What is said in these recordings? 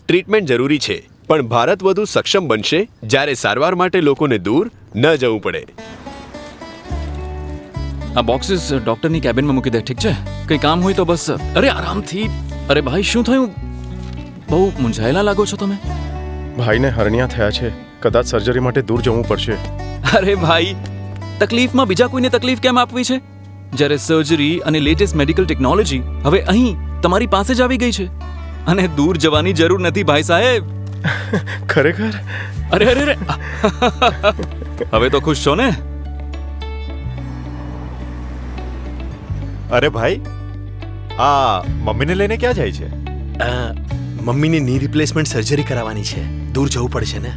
Treatment જરૂરી છે, પણ ભારત વધુ સક્ષમ બનશે જ્યારે સારવાર માટે લોકોને દૂર ન જવું પડે. આ બોક્સિસ ડોક્ટરની કેબિનમાં મૂકી દે, ઠીક છે? કંઈ કામ હોય તો બસ. અરે આરામથી. અરે ભાઈ, શું થયું? બહુ મૂંઝાયેલા લાગો છો તમે. ભાઈને હરણિયા થયા છે, કદાચ સર્જરી માટે દૂર જવું પડશે. અરે ભાઈ, તકલીફમાં બીજા કોઈને તકલીફ કેમ આપવી છે, જ્યારે સર્જરી અને લેટેસ્ટ મેડિકલ ટેકનોલોજી હવે અહીં તમારી પાસે જ આવી ગઈ છે અને દૂર જવાની જરૂર નથી ભાઈ સાહેબ. ખરેખર? અરે અરે અરે હવે તો ખુશ છો ને? અરે ભાઈ, આ મમ્મીને લઈને ક્યાં જાય છે? મમ્મીની ની રિપ્લેસમેન્ટ સર્જરી કરાવવાની છે, દૂર જવું પડશે ને.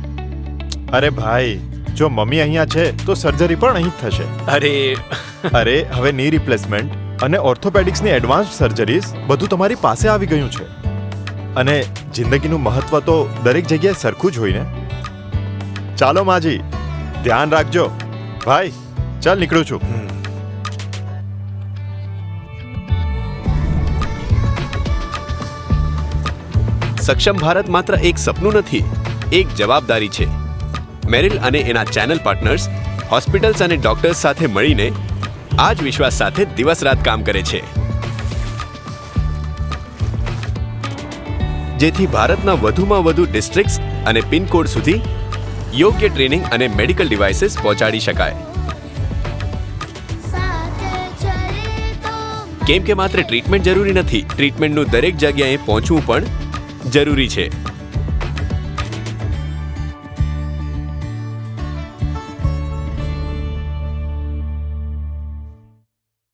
અરે ભાઈ, જો મમ્મી અહીંયા છે તો સર્જરી પણ અહીં જ થશે. અરે હવે ની રિપ્લેસમેન્ટ અને ઓર્થોપેડિક્સની એડવાન્સ્ડ સર્જરીઝ બધું તમારી પાસે આવી ગયું છે. અને જિંદગીનું મહત્વ તો દરેક જગ્યાએ સરખું જ હોય ને. ચાલો માજી, ધ્યાન રાખજો. ભાઈ ચાલ, નીકળું છું. સક્ષમ ભારત માત્ર એક સપનું નથી, એક જવાબદારી છે. મેરિલ અને એના ચેનલ પાર્ટનર્સ હોસ્પિટલ્સ અને ડોક્ટર્સ સાથે મળીને આ જ વિશ્વાસ સાથે દિવસ રાત કામ કરે છે, જેથી ભારતના વધુમાં વધુ ડિસ્ટ્રિક્ટ્સ અને પિનકોડ સુધી યોગ્ય ટ્રેનિંગ અને મેડિકલ ડિવાઇસીસ પહોંચાડી શકાય. કેમ કે માત્ર ટ્રીટમેન્ટ જરૂરી નથી, ટ્રીટમેન્ટનું દરેક જગ્યાએ પહોંચવું પણ જરૂરી છે.